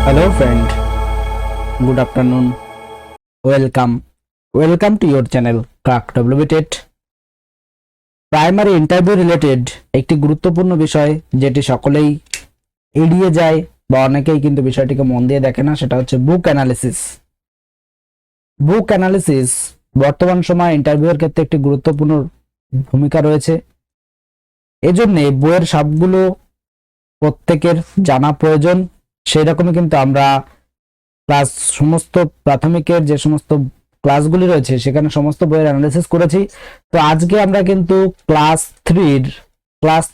Hello friend, good afternoon. Welcome to your channel Crack WBTET. Primary interview related একটি গুরুত্বপূর্ণ বিষয় যেটি সকলেই এড়িয়ে যায় বা অনেকেই কিন্তু বিষয়টিকে মন দিয়ে দেখে না, সেটা হচ্ছে বুক অ্যানালিসিস। বুক অ্যানালিসিস বর্তমান সময় ইন্টারভিউয়ের ক্ষেত্রে একটি গুরুত্বপূর্ণ ভূমিকা রয়েছে। এজন্য বইয়ের সবগুলো প্রত্যেকের জানা প্রয়োজন। সেই রকমই কিন্তু আমরা ক্লাস সমস্ত প্রাথমিকের যে সমস্ত ক্লাসগুলি রয়েছে সেখানে সমস্ত বইয়ের অ্যানালিসিস করেছি। তো আজকে আমরা কিন্তু ক্লাস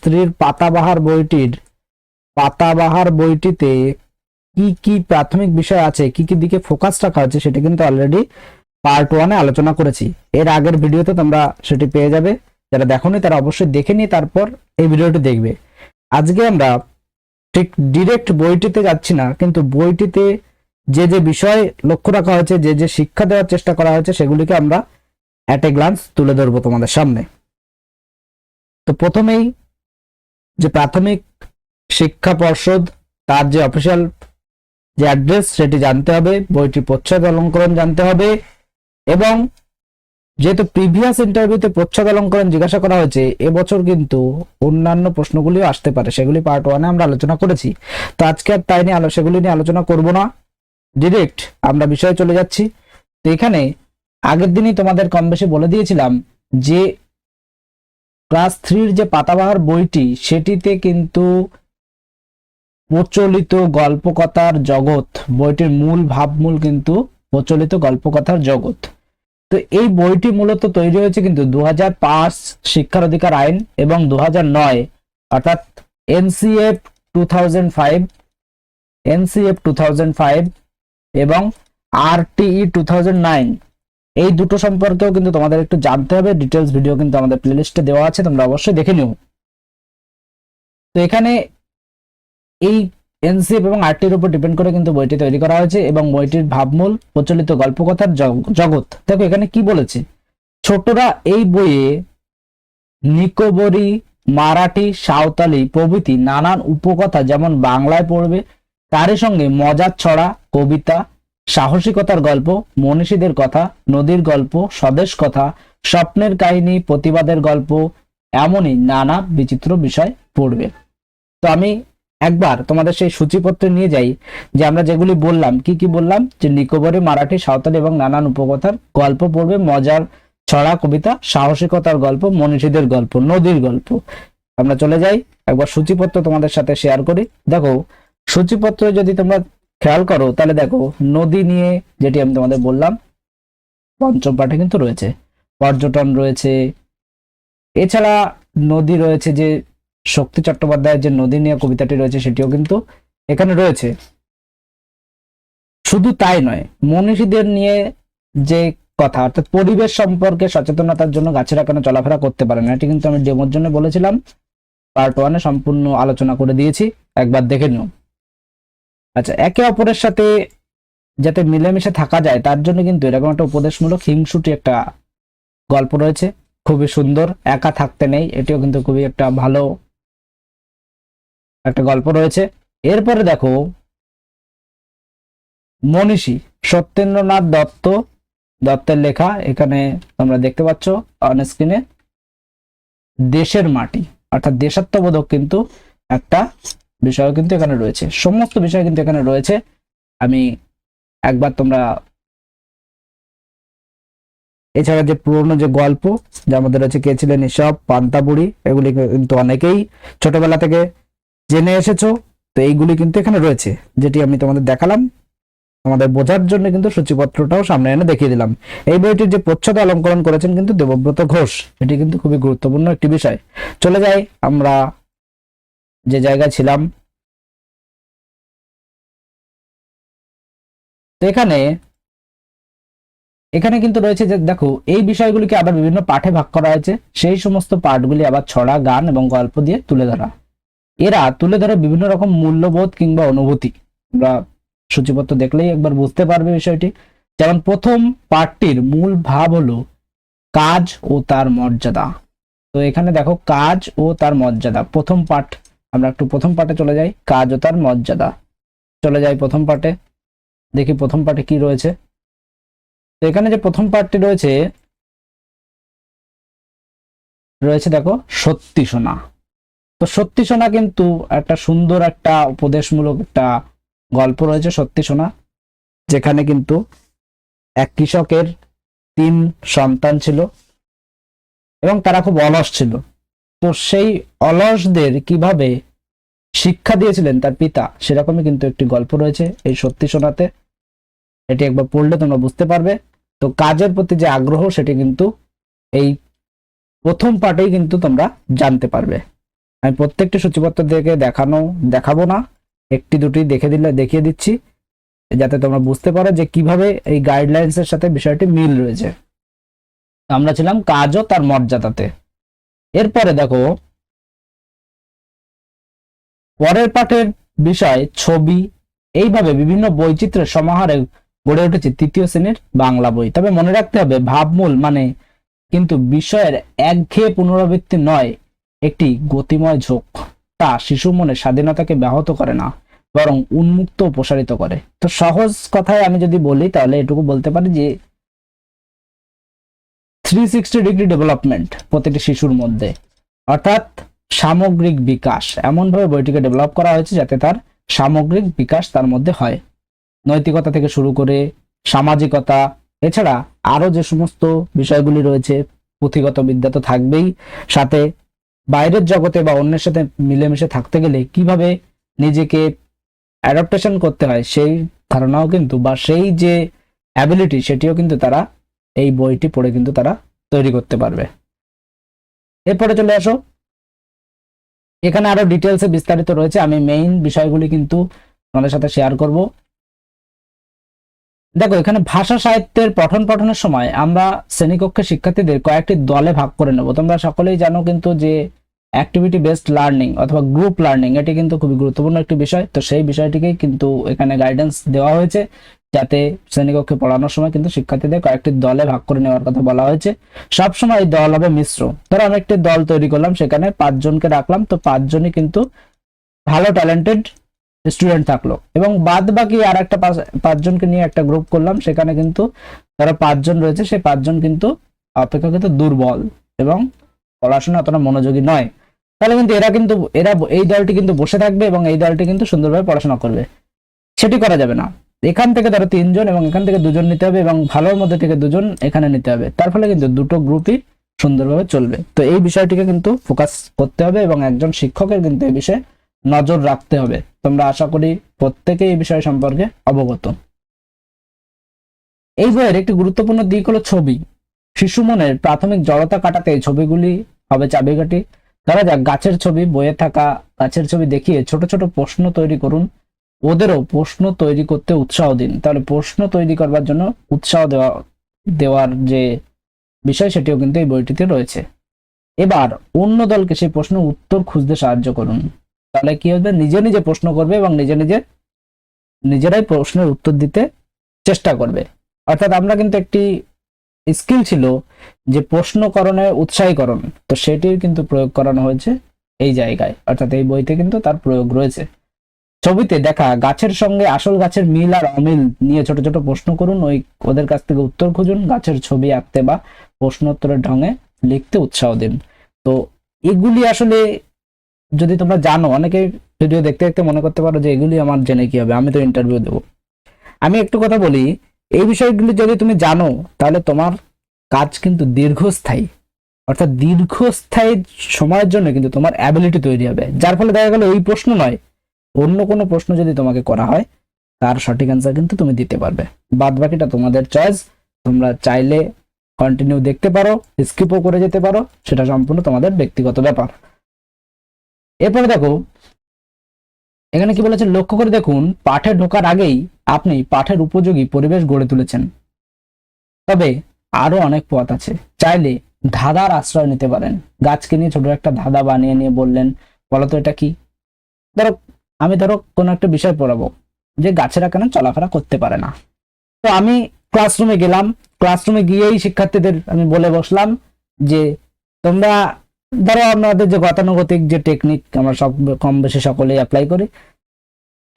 থ্রির পাতাবাহার বইটিতে কি কি প্রাথমিক বিষয় আছে, কি কি দিকে ফোকাস রাখা হচ্ছে সেটা কিন্তু অলরেডি পার্ট 1-এ আলোচনা করেছি। এর আগের ভিডিওতে তোমরা সেটি পেয়ে যাবে, যারা দেখোনি তারা অবশ্যই দেখে নিয়ে তারপর এই ভিডিওটি দেখবে। আজকে আমরা ঠিক ডিরেক্ট বইটিতে যাচ্ছি না, কিন্তু বইটিতে যে যে বিষয় লক্ষ্য রাখা হয়েছে, যে যে শিক্ষা দেওয়ার চেষ্টা করা হয়েছে সেগুলিকে আমরা অ্যাট এ গ্লান্স তুলে ধরবো তোমাদের সামনে। তো প্রথমেই যে প্রাথমিক শিক্ষা পর্ষদ তার যে অফিসিয়াল যে অ্যাড্রেস সেটি জানতে হবে, বইটির প্রচ্ছদ অলঙ্করণ জানতে হবে, এবং যেহেতু প্রিভিয়াস ইন্টারভিউতে প্রচ্ছদ অলঙ্করণ জিজ্ঞাসা করা হয়েছে, এবছর কিন্তু অন্যান্য প্রশ্নগুলিও আসতে পারে, সেগুলি পার্ট 1-এ আমরা আলোচনা করেছি। তো আজকে আর তাই নিয়ে সেগুলি নিয়ে আলোচনা করব না, ডিরেক্ট আমরা বিষয়ে চলে যাচ্ছি। তো এখানে আগের দিনই তোমাদের কম বেশি বলে দিয়েছিলাম যে ক্লাস 3-র যে পাতাবাহার বইটি সেটিতে কিন্তু প্রচলিত গল্পকথার জগৎ, বইটির মূল ভাবমূল কিন্তু প্রচলিত গল্পকথার জগৎ। তো এই বইটি মূলত তৈরি হয়েছে কিন্তু 2005 শিক্ষার অধিকার আইন এবং 2009 অর্থাৎ এনসিএফ 2005 এবং আরটিই 2009, এই দুটো সম্পর্কেও কিন্তু তোমাদের একটু জানতে হবে। ডিটেলস ভিডিও কিন্তু আমাদের প্লেলিস্টে দেওয়া আছে, তোমরা অবশ্যই দেখে নিও। তো এখানে এই এনসিএফ এবং আরটির উপর ডিপেন্ড করে কিন্তু বইটি তৈরি করা হয়েছে এবং বইটির ভাবমূল প্রচলিত গল্পকথার জগৎ। দেখো এখানে কি বলেছে, ছোটরা এই বইয়ে নিকোবরি, মারাঠি, সাঁওতালি প্রভৃতি নানান উপকথা যেমন বাংলায় পড়বে, তারই সঙ্গে মজার ছড়া, কবিতা, সাহসিকতার গল্প, মনীষীদের কথা, নদীর গল্প, স্বদেশ কথা, স্বপ্নের কাহিনী, প্রতিবাদের গল্প, এমনই নানা বিচিত্র বিষয় পড়বে। তো আমি একবার তোমাদের সেই সূচিপত্রে নিয়ে যাই যে আমরা যেগুলি বললাম, কি কি বললাম, যে নিকোবরি, মারাঠি, সাঁওতালি এবং নানান উপকথার গল্প পড়বে, মজার ছড়া, কবিতা, সাহসিকতার গল্প, মনীষীদের গল্প, নদীর গল্প। আমরা চলে যাই একবার সূচিপত্র তোমাদের সাথে শেয়ার করি। দেখো সূচিপত্র যদি তোমরা খেয়াল করো তাহলে দেখো নদী নিয়ে যেটি আমি তোমাদের বললাম পঞ্চম পাঠে কিন্তু রয়েছে, পর্যটন রয়েছে, এছাড়া নদী রয়েছে, যে শক্তি চট্টোপাধ্যায়ের যে নদী নিয়ে কবিতাটি রয়েছে সেটিও কিন্তু এখানে রয়েছে। শুধু তাই নয়, মনীষীদের নিয়ে যে কথা, অর্থাৎ পরিবেশ সম্পর্কে সচেতনতার জন্য গাছেরা কেন চলাফেরা করতে পারে না, এটি কিন্তু আমি ডেমোর জন্য বলেছিলাম, পার্ট 1-এ সম্পূর্ণ আলোচনা করে দিয়েছি, একবার দেখে নিও। আচ্ছা, একে অপরের সাথে যাতে মিলেমিশে থাকা যায় তার জন্য কিন্তু এরকম একটা উপদেশমূলক হিংসুটি একটা গল্প রয়েছে, খুবই সুন্দর, একা থাকতে নেই, এটিও কিন্তু খুবই একটা ভালো একটা গল্প রয়েছে। এরপরে দেখো মনীষী সত্যেন্দ্রনাথ দত্তের লেখা, এখানে তোমরা দেখতে পাচ্ছ অন স্ক্রিনে, দেশের মাটি অর্থাৎ দেশাত্মবোধক কিন্তু একটা বিষয় কিন্তু এখানে রয়েছে, সমস্ত বিষয় কিন্তু এখানে রয়েছে। আমি একবার তোমরা এছাড়া যে পুরনো যে গল্প যার মধ্যে রয়েছে কে ছিলেন এসব, পান্তাবুড়ি, এগুলি কিন্তু অনেকেই ছোটবেলা থেকে জেনে এসেছো। তো এইগুলি কিন্তু এখানে রয়েছে, যেটি আমি তোমাদের দেখালাম, আমাদের বোঝার জন্য কিন্তু সূচিপত্রটাও সামনে এনে দেখিয়ে দিলাম। এই বইটির যে প্রচ্ছদ অলঙ্করণ করেছেন কিন্তু দেবব্রত ঘোষ, এটি কিন্তু খুবই গুরুত্বপূর্ণ একটি বিষয়। চলে যাই আমরা যে জায়গায় ছিলাম। তো এখানে কিন্তু রয়েছে যে দেখো এই বিষয়গুলিকে আবার বিভিন্ন পাঠে ভাগ করা হয়েছে, সেই সমস্ত পাঠগুলি আবার ছড়া, গান এবং গল্প দিয়ে তুলে ধরা। এরা তুলে ধরে বিভিন্ন রকম মূল্যবোধ কিংবা অনুভূতি, আমরা সূচিপত্র দেখলেই একবার বুঝতে পারবে বিষয়টি। যেমন প্রথম পাঠটির মূল ভাব হলো কাজ ও তার মর্যাদা। তো এখানে দেখো কাজ ও তার মর্যাদা, প্রথম পাঠ, আমরা একটু প্রথম পাঠে চলে যাই, কাজ ও তার মর্যাদা। চলে যাই প্রথম পার্টে, দেখি প্রথম পার্টে কি রয়েছে। তো এখানে যে প্রথম পার্টটি রয়েছে দেখো সত্যি শোনা। তো সত্যি শোনা কিন্তু একটা সুন্দর একটা উপদেশমূলক একটা গল্প রয়েছে সত্যি শোনা, যেখানে কিন্তু এক কৃষকের 3 সন্তান ছিল এবং তারা খুব অলস ছিল। তো সেই অলসদের কিভাবে শিক্ষা দিয়েছিলেন তার পিতা, সেরকমই কিন্তু একটি গল্প রয়েছে এই সত্যি শোনাতে। এটি একবার পড়লে তোমরা বুঝতে পারবে। তো কাজের প্রতি যে আগ্রহ সেটি কিন্তু এই প্রথম পার্টেই কিন্তু তোমরা জানতে পারবে। আমি প্রত্যেকটি সূচিপত্র দেখে দেখাবো না, একটি দুটি দেখিয়ে দিচ্ছি, যাতে তোমরা বুঝতে পারো যে কিভাবে এই গাইডলাইন্স এর সাথে বিষয়টি মিল রয়েছে। আমরা ছিলাম কাজ ও তার মর্যাদাতে। এরপরে দেখো পরের পাঠের বিষয় ছবি। এইভাবে বিভিন্ন বৈচিত্র্যের সমাহারে গড়ে উঠেছে তৃতীয় শ্রেণীর বাংলা বই। তবে মনে রাখতে হবে ভাবমূল মানে কিন্তু বিষয়ের একঘেয়ে পুনরাবৃত্তি নয়, একটি গতিময় ঝোঁক। তা শিশু মনে স্বাধীনতাকে ব্যাহত করে না, বরং উন্মুক্ত ও প্রসারিত করে। তো সহজ কথায় আমি যদি বলি তাহলে এটুকু বলতে পারি যে 360 ডিগ্রি ডেভেলপমেন্ট প্রতিটি শিশুর মধ্যে, অর্থাৎ সামগ্রিক বিকাশ। এমনভাবে বইটিকে ডেভেলপ করা হয়েছে যাতে তার সামগ্রিক বিকাশ তার মধ্যে হয়, নৈতিকতা থেকে শুরু করে সামাজিকতা, এছাড়া আরো যে সমস্ত বিষয়গুলি রয়েছে, পুঁথিগত বিদ্যা তো থাকবেই, সাথে বাইরের জগতে বা অন্যের সাথে মিলেমিশে থাকতে গেলে কিভাবে নিজেকে অ্যাডাপ্টেশন করতে হয় সেই ধারণাও কিন্তু, বা সেই যে অ্যাবিলিটি সেটিও কিন্তু তারা এই বইটি পড়ে কিন্তু তারা তৈরি করতে পারবে। এরপরে চলে আসো, এখানে আরো ডিটেলসে বিস্তারিত রয়েছে, আমি মেইন বিষয়গুলি কিন্তু তোমাদের সাথে শেয়ার করব। দেখো এখানে ভাষা সাহিত্যের পঠনের সময় আমরা শ্রেণীকক্ষে শিক্ষার্থীদের কয়েকটি দলে ভাগ করে নেব। তোমরা সকলেই জানো কিন্তু যে অ্যাক্টিভিটি বেসড লার্নিং অথবা গ্রুপ লার্নিং এটি কিন্তু খুবই গুরুত্বপূর্ণ একটি বিষয়। তো সেই বিষয়টিকেই কিন্তু এখানে গাইডেন্স দেওয়া হয়েছে, যাতে শ্রেণীকক্ষে পড়ানোর সময় কিন্তু শিক্ষার্থীদের কয়েকটি দলে ভাগ করে নেওয়ার কথা বলা হয়েছে। সবসময় এই দল হবে মিশ্র। ধরো আমি একটি দল তৈরি করলাম, সেখানে 5 জনকে রাখলাম, তো 5 জনই কিন্তু ভালো ট্যালেন্টেড স্টুডেন্ট থাকলো, এবং বাদ বাকি আর একটা 5 জনকে নিয়ে একটা গ্রুপ করলাম, সেখানে কিন্তু যারা 5 জন রয়েছে সেই 5 জন কিন্তু অপেক্ষাকৃত দুর্বল এবং পড়াশোনা অতটা মনোযোগী নয়। তাহলে কিন্তু এরা এই দলটি কিন্তু বসে থাকবে এবং এই দলটি কিন্তু সুন্দরভাবে পড়াশোনা করবে, সেটি করা যাবে না। এখান থেকে ধরো 3 জন এবং এখান থেকে 2 জন নিতে হবে, এবং ভালোর মধ্যে থেকে 2 জন এখানে নিতে হবে, তার ফলে কিন্তু দুটো গ্রুপই সুন্দরভাবে চলবে। তো এই বিষয়টিকে কিন্তু ফোকাস করতে হবে এবং একজন শিক্ষকের কিন্তু এই বিষয়ে নজর রাখতে হবে। তোমরা আশা করি প্রত্যেকে এই বিষয় সম্পর্কে অবগত। এই বইয়ের একটি গুরুত্বপূর্ণ দিক হলো ছবি। শিশু মনের প্রাথমিক জড়তা কাটাতে এই ছবিগুলি হবে চাবিকাঠি। ধরা যাক গাছের ছবি, বইয়ে থাকা গাছের ছবি দেখিয়ে ছোট ছোট প্রশ্ন তৈরি করুন, ওদেরও প্রশ্ন তৈরি করতে উৎসাহ দিন। তাহলে প্রশ্ন তৈরি করবার জন্য উৎসাহ দেওয়ার যে বিষয় সেটিও কিন্তু এই বইটিতে রয়েছে। এবার অন্য দলকে সেই প্রশ্নের উত্তর খুঁজতে সাহায্য করুন। তাহলে কি হবে, নিজে নিজে প্রশ্ন করবে এবং নিজেরাই প্রশ্নের উত্তর দিতে চেষ্টা করবে। অর্থাৎ আমরা কিন্তু একটি স্কিল ছিল যে প্রশ্নকরণে উৎসাহীকরণ, তো সেটির কিন্তু প্রয়োগ করানো হয়েছে এই জায়গায়, অর্থাৎ এই বইতে কিন্তু তার প্রয়োগ রয়েছে। ছবিতে দেখা গাছের সঙ্গে আসল গাছের মিল আর অমিল নিয়ে ছোট ছোট প্রশ্ন করুন, ওদের কাছ থেকে উত্তর খুঁজুন, গাছের ছবি আঁকতে বা প্রশ্নোত্তরের ঢঙে লিখতে উৎসাহ দিন। তো এগুলি আসলে যদি তোমরা জানো, অনেকে ভিডিও দেখতে দেখতে মনে করতে পারো যে এগুলি আমার জেনে কি হবে, আমি তো ইন্টারভিউ দেবো। আমি একটু কথা বলি, এই বিষয়গুলি যদি তুমি জানো তাহলে তোমার কাজ কিন্তু দীর্ঘস্থায়ী, অর্থাৎ দীর্ঘস্থায়ী সময়ের জন্য কিন্তু তোমার অ্যাবিলিটি তৈরি হবে, যার ফলে দেখা গেল এই প্রশ্ন নয় অন্য কোনো প্রশ্ন যদি তোমাকে করা হয় তার সঠিক অ্যান্সার কিন্তু তুমি দিতে পারবে। বাদ বাকিটা তোমাদের চয়েস, তোমরা চাইলে কন্টিনিউ দেখতে পারো, স্কিপও করে যেতে পারো, সেটা সম্পূর্ণ তোমাদের ব্যক্তিগত ব্যাপার। এরপরে দেখো এখানে কি বলেছে, লক্ষ্য করে দেখুন পাঠে ঢোকার আগেই আপনি পাঠের উপযোগী পরিবেশ গড়ে তুলেছেন, তবে আরো অনেক পথ আছে। চাইলে ধাঁধার আশ্রয় নিতে পারেন। গাছকে নিয়ে ছোট একটা ধাঁধা বানিয়ে নিয়ে বললেন, বলতো এটা কি। ধরো কোনো একটা বিষয় পড়াবো যে গাছেরা কেন চলাফেরা করতে পারে না, তো আমি ক্লাসরুমে গেলাম, ক্লাসরুমে গিয়েই শিক্ষার্থীদের আমি বলে বসলাম যে তোমরা ধরো আমাদের যে গতানুগতিক যে টেকনিক আমরা সব কম বেশি সকলেই অ্যাপ্লাই করি,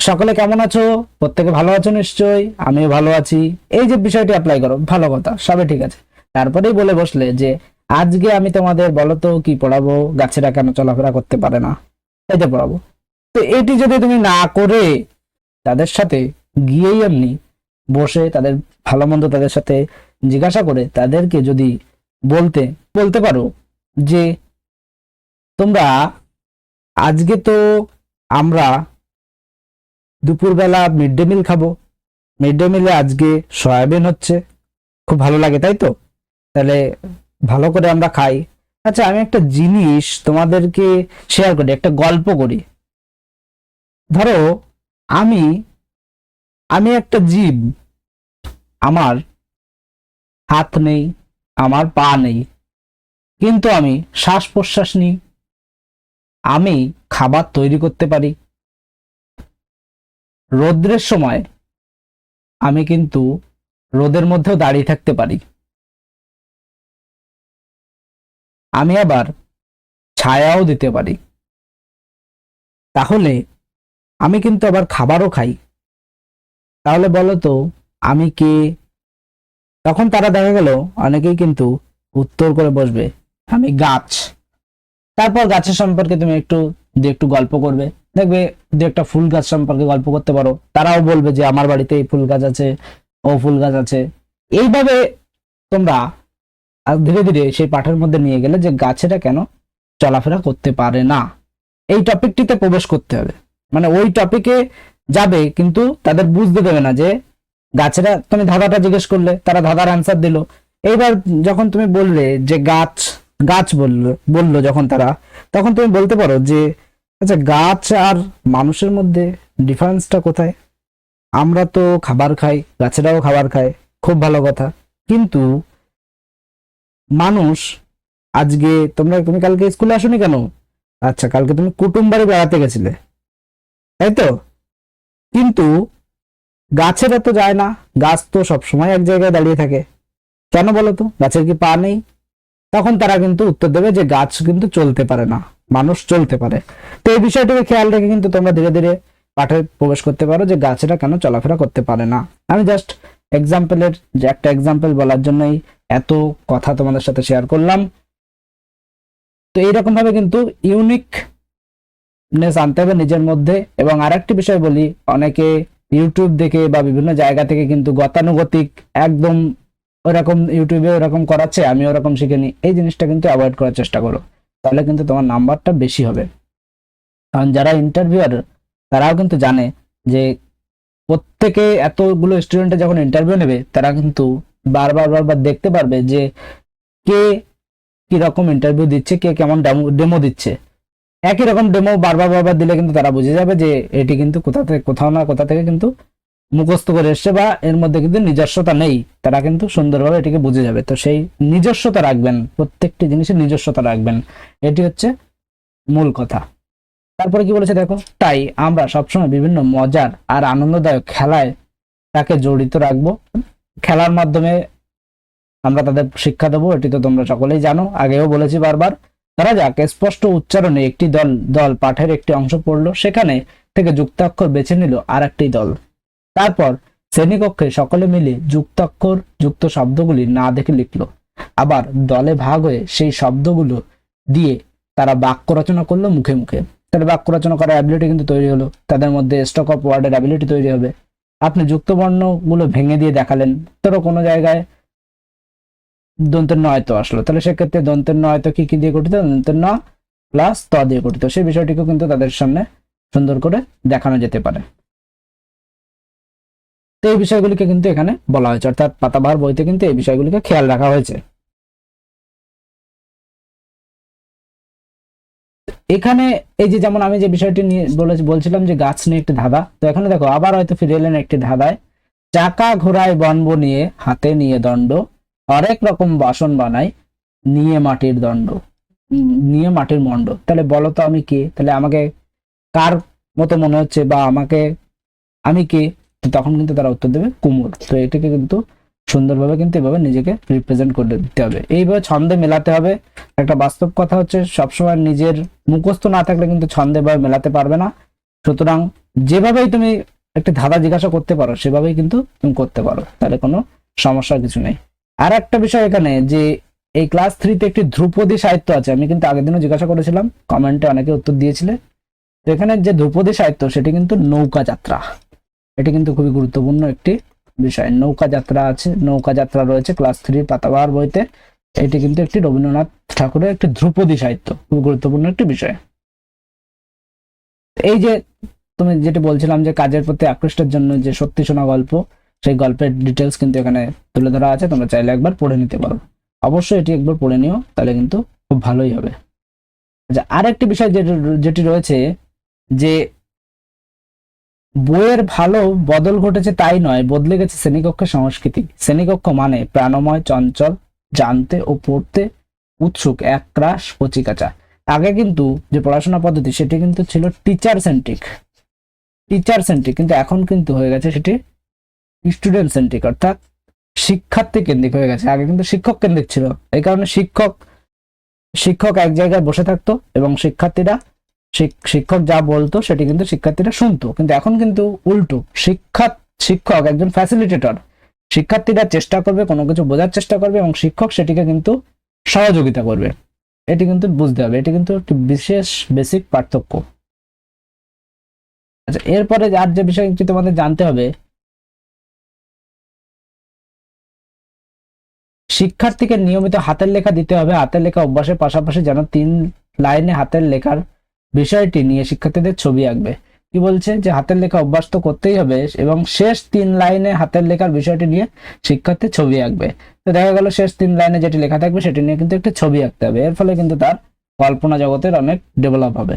সকলে কেমন আছো? প্রত্যেকে ভালো আছো নিশ্চয়ই, আমিও ভালো আছি। এই যে বিষয়টি অ্যাপ্লাই করো, ভালো কথা, সবে ঠিক আছে। তারপরেই বলে বসলে যে আজকে আমি তোমাদের বলো তো কি পড়াবো, গাছেরা কেন চলাফেরা করতে পারে না, এটা পড়াবো। তো এটি যদি তুমি না করে তাদের সাথে গিয়েই এমনি বসে তাদের ভালো মন্দ তাদের সাথে জিজ্ঞাসা করে তাদেরকে যদি বলতে বলতে পারো যে তোমরা আজকে তো আমরা দুপুরবেলা মিড ডে মিল খাবো, মিড ডে মিলে আজকে সয়াবিন হচ্ছে, খুব ভালো লাগে তাই তো, তাহলে ভালো করে আমরা খাই। আচ্ছা, আমি একটা জিনিস তোমাদেরকে শেয়ার করি, একটা গল্প করি। ধরো আমি আমি একটা জীব, আমার হাত নেই, আমার পা নেই, কিন্তু আমি শ্বাস প্রশ্বাস নিই, আমি খাবার তৈরি করতে পারি। রৌদ্রের সময় আমি কিন্তু রোদের মধ্যেও দাঁড়িয়ে থাকতে পারি, আমি আবার ছায়াও দিতে পারি। তাহলে আমি কিন্তু আবার খাবারও খাই। তাহলে বলো তো আমি কে? তখন তারা দেখা গেল অনেকেই কিন্তু উত্তর করে বসবে, আমি গাছ। তারপর গাছের সম্পর্কে তুমি একটু গল্প করবে, দেখবে দু একটা ফুল গাছ সম্পর্কে গল্প করতে পারো, তারাও বলবে যে আমার বাড়িতে এই ফুল গাছ আছে, ও ফুল গাছ আছে। এইভাবে তোমরা ধীরে ধীরে সেই পাঠের মধ্যে নিয়ে গেলে যে গাছেরা কেন চলাফেরা করতে পারে না, এই টপিকটিতে প্রবেশ করতে হবে। মানে ওই টপিকে যাবে, কিন্তু তাদের বুঝতে দেবে না যে গাছেরা, তুমি ধাঁধাটা জিজ্ঞেস করলে তারা ধাঁধার অ্যান্সার দিল। এইবার যখন তুমি বললে যে গাছ গাছ বললো বললো যখন তারা, তখন তুমি বলতে পারো যে আচ্ছা, গাছ আর মানুষের মধ্যে ডিফারেন্সটা কোথায়? আমরা তো খাবার খাই, গাছেরাও খাবার খায়, খুব ভালো কথা। কিন্তু মানুষ, আজকে তুমি কালকে স্কুলে আসোনি কেন? আচ্ছা, কালকে তুমি কুটুম বাড়ি বেড়াতে গেছিলে তাই তো, কিন্তু গাছেরা তো যায় না, গাছ তো সবসময় এক জায়গায় দাঁড়িয়ে থাকে। কেন বলো তো? গাছের কি পা নেই? তখন তারা কিন্তু উত্তর দেবে যে গাছ কিন্তু চলতে পারে না, মানুষ চলতে পারে। তো এই বিষয়টাকে খেয়াল রেখে কিন্তু তোমরা ধীরে ধীরে পাঠে প্রবেশ করতে পারো যে গাছেরা কেন চলাফেরা করতে পারে না। আমি জাস্ট একটা এক্সাম্পল বলার জন্যই এত কথা তোমাদের সাথে শেয়ার করলাম। তো এইরকম ভাবে কিন্তু ইউনিকনেস আনতে হবে নিজের মধ্যে। এবং আরেকটি বিষয় বলি, অনেকে ইউটিউব দেখে বা বিভিন্ন জায়গা থেকে কিন্তু গতানুগতিক একদম ওরকম ইউটিউবে ওরকম করাচ্ছে, আমি ওরকম শিখিনি, এই জিনিসটা কিন্তু অ্যাভয়েড করার চেষ্টা করো, তাহলে কিন্তু তোমার নাম্বারটা বেশি হবে। কারণ যারা ইন্টারভিউয়ার তারাও কিন্তু জানে যে প্রত্যেকে এতগুলো স্টুডেন্টে যখন ইন্টারভিউ নেবে, তারা কিন্তু বারবার বারবার দেখতে পারবে যে কে কি রকম ইন্টারভিউ দিচ্ছে, কে কেমন ডেমো দিচ্ছে। একই রকম ডেমো বারবার বারবার দিলে কিন্তু তারা বুঝে যাবে যে এটি কিন্তু কোথাও না কোথা থেকে কিন্তু মুখস্থ করে এসছে, বা এর মধ্যে কিন্তু নিজস্বতা নেই। তারা কিন্তু সুন্দরভাবে এটিকে বুঝে যাবে। তো সেই নিজস্বতা রাখবেন, প্রত্যেকটি জিনিসের নিজস্বতা রাখবেন, এটি হচ্ছে মূল কথা। তারপরে কি বলেছে দেখো, তাই আমরা সবসময় বিভিন্ন মজার আর আনন্দদায়ক খেলায় তাকে জড়িত রাখবো। খেলার মাধ্যমে আমরা তাদের শিক্ষা দেবো, এটি তো তোমরা সকলেই জানো, আগেও বলেছি বারবার। ধরা যাক স্পষ্ট উচ্চারণে একটি দল পাঠের একটি অংশ পড়লো, সেখানে থেকে যুক্তাক্ষর বেছে নিল আর একটি দল। তারপর শ্রেণীকক্ষে সকলে মিলে যুক্তাক্ষর যুক্ত শব্দগুলি না দেখে লিখলো। আবার দলে ভাগ হয়ে সেই শব্দগুলো দিয়ে তারা বাক্য রচনা করলো মুখে মুখে। তাহলে বাক্য রচনা করার অ্যাবিলিটি কিন্তু তৈরি হলো, তাদের মধ্যে স্টক অফ ওয়ার্ডের অ্যাবিলিটি তৈরি হবে। আপনি যুক্ত বর্ণগুলো ভেঙে দিয়ে দেখালেন। ধরো কোনো জায়গায় দন্তের ন আয়ত আসলো, তাহলে সেক্ষেত্রে দন্তের ন আয়ত কি দিয়ে গঠিত? দন্তের ন প্লাস ত দিয়ে গঠিত। সেই বিষয়টিকেও কিন্তু তাদের সামনে সুন্দর করে দেখানো যেতে পারে। তো এই বিষয়গুলিকে কিন্তু এখানে বলা হয়েছে, অর্থাৎ পাতাবাহার বইতে কিন্তু এই বিষয়গুলিকে খেয়াল রাখা হয়েছে। এখানে এই যে যেমন আমি যে বিষয়টি নিয়ে বলছিলাম যে গাছ নিয়ে একটি ধাঁধা, তো এখানে দেখো আবার হয়তো ফিরে এলেন একটি ধাঁধায়। চাকা ঘোড়ায় বনব নিয়ে, হাতে নিয়ে দণ্ড, হরেক রকম বাসন বানাই, নিয়ে মাটির দণ্ড, নিয়ে মাটির মণ্ড। তাহলে বলো তো আমি কে? তাহলে আমাকে কার মতো মনে হচ্ছে, বা আমি কে? তো তখন কিন্তু তারা উত্তর দেবে কুমোর। তো এটাকে কিন্তু সুন্দরভাবে কিন্তু এভাবে নিজেকে রিপ্রেজেন্ট করে দিতে হবে, এইভাবে ছন্দে মেলাতে হবে। একটা বাস্তব কথা হচ্ছে, সবসময় নিজের মুখস্থ না থাকলে কিন্তু ছন্দে ভাবে মেলাতে পারবে না। সুতরাং যেভাবেই তুমি একটি ধাঁধা জিজ্ঞাসা করতে পারো সেভাবেই কিন্তু তুমি করতে পারো, তাহলে কোনো সমস্যার কিছু নেই। আর একটা বিষয় এখানে যে এই ক্লাস 3-তে একটি ধ্রুপদী সাহিত্য আছে, আমি কিন্তু আগের দিনও জিজ্ঞাসা করেছিলাম, কমেন্টে অনেকে উত্তর দিয়েছিলে। তো এখানে যে ধ্রুপদী সাহিত্য সেটি কিন্তু নৌকা যাত্রা, এটি কিন্তু খুবই গুরুত্বপূর্ণ একটি বিষয়। নৌকা যাত্রা আছে, নৌকা যাত্রা রয়েছে ক্লাস 3 পাতাবাহার বইতে। এটি কিন্তু একটি রবীন্দ্রনাথ ঠাকুরের একটি ধ্রুপদী সাহিত্য, খুব গুরুত্বপূর্ণ একটি বিষয়। এই যে তুমি যেটি বলছিলাম যে কাজের প্রতি আকৃষ্টের জন্য যে সত্যি শোনা গল্প, সেই গল্পের ডিটেলস কিন্তু এখানে তুলে ধরা আছে, তোমরা চাইলে একবার পড়ে নিতে পারো। অবশ্যই এটি একবার পড়ে নিও, তাহলে কিন্তু খুব ভালোই হবে। আচ্ছা, আর একটি বিষয় যেটি রয়েছে যে বইয়ের ভালো বদল ঘটেছে তাই নয়, বদলে গেছে শ্রেণীকক্ষের সংস্কৃতি। শ্রেণীকক্ষ মানে প্রাণময়, চঞ্চল, জানতে ও পড়তে উৎসুক একরাশ কচিকাঁচা। আগে কিন্তু যে পড়াশোনা পদ্ধতি সেটি কিন্তু ছিল টিচার সেন্ট্রিক, কিন্তু এখন কিন্তু হয়ে গেছে সেটি স্টুডেন্ট সেন্ট্রিক, অর্থাৎ শিক্ষার্থী কেন্দ্রিক হয়ে গেছে। আগে কিন্তু শিক্ষক কেন্দ্রিক ছিল, এই কারণে শিক্ষক এক জায়গায় বসে থাকতো এবং শিক্ষার্থীরা শিক্ষক যা বলতো সেটি কিন্তু শিক্ষার্থীরা শুনতো। কিন্তু এখন কিন্তু উল্টো, শিক্ষক একজন ফ্যাসিলিটেটর, শিক্ষার্থীরা চেষ্টা করবে, কোনো কিছু বোঝার চেষ্টা করবে এবং শিক্ষক সেটিকে কিন্তু সহযোগিতা করবে। এটি কিন্তু বুঝতে হবে, এটি কিন্তু একটি বিশেষ বেসিক পার্থক্য। আচ্ছা, এরপরে আর যে বিষয়টি তোমাদের জানতে হবে, শিক্ষার্থীকে নিয়মিত হাতের লেখা দিতে হবে। হাতের লেখা অভ্যাসের পাশাপাশি যেন 3 লাইনে হাতের লেখার বিষয়টি নিয়ে শিক্ষার্থীদের ছবি আঁকবে। কি বলছে যে হাতের লেখা অভ্যাস তো করতেই হবে এবং শেষ 3 লাইনে হাতের লেখার বিষয়টি নিয়ে শিক্ষার্থী ছবি আঁকবে। তো দেখা গেল শেষ 3 লাইনে যেটি লেখা থাকবে সেটি নিয়ে কিন্তু একটা ছবি আঁকতে হবে। এর ফলে কিন্তু তার কল্পনা জগতের অনেক ডেভেলপ হবে।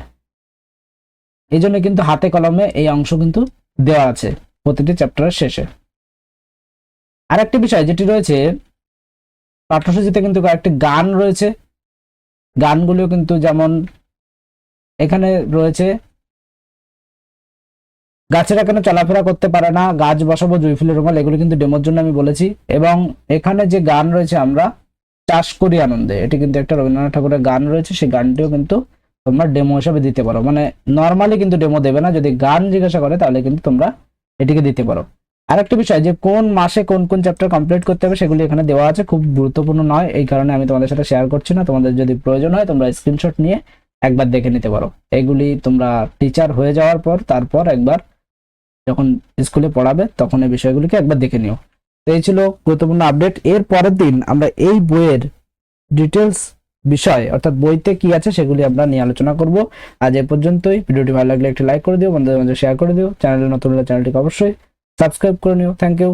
এই জন্য কিন্তু হাতে কলমে এই অংশ কিন্তু দেওয়া আছে প্রতিটি চ্যাপ্টারের শেষে। আর একটি বিষয় যেটি রয়েছে পাঠ্যসূচিতে, কিন্তু কয়েকটি গান রয়েছে। গানগুলিও কিন্তু যেমন এখানে রয়েছে গাছেরা কেন চলাফেরা করতে পারে না, গাছ বসাবো জুঁই ফুলের রুমাল, এগুলো কিন্তু ডেমোর জন্য আমি বলেছি। এবং এখানে যে গান রয়েছে আমরা চাষ করি আনন্দে, এটি কিন্তু একটা রবীন্দ্রনাথ ঠাকুরের গান রয়েছে, সেই গানটিও কিন্তু তোমরা ডেমো হিসাবে দিতে পারো। মানে নর্মালি কিন্তু ডেমো দেবে না, যদি গান জিজ্ঞাসা করে তাহলে কিন্তু তোমরা এটিকে দিতে পারো। আরেকটা বিষয় যে কোন মাসে কোন কোন চ্যাপ্টার কমপ্লিট করতে হবে সেগুলি এখানে দেওয়া আছে, খুব গুরুত্বপূর্ণ নয়, এই কারণে আমি তোমাদের সাথে শেয়ার করছি না। তোমাদের যদি প্রয়োজন হয় তোমরা স্ক্রিনশট নিয়ে একবার দেখে নিতে পারো। এগুলি তোমরা টিচার হয়ে যাওয়ার পর তারপর একবার যখন স্কুলে পড়াবে তখন এই বিষয়গুলিকে একবার দেখে নিও। তো এই ছিল গুরুত্বপূর্ণ আপডেট। এর পরের দিন আমরা এই বইয়ের ডিটেলস বিষয় অর্থাৎ বইতে কি আছে সেগুলি আমরা নিয়ে আলোচনা করব। আজ এ পর্যন্তই। ভিডিওটি ভালো লাগলে একটি লাইক করে দিও, বন্ধুদের মধ্যে শেয়ার করে দিও। চ্যানেলে নতুন হলে চ্যানেলটিকে অবশ্যই সাবস্ক্রাইব করে নিও। Thank you.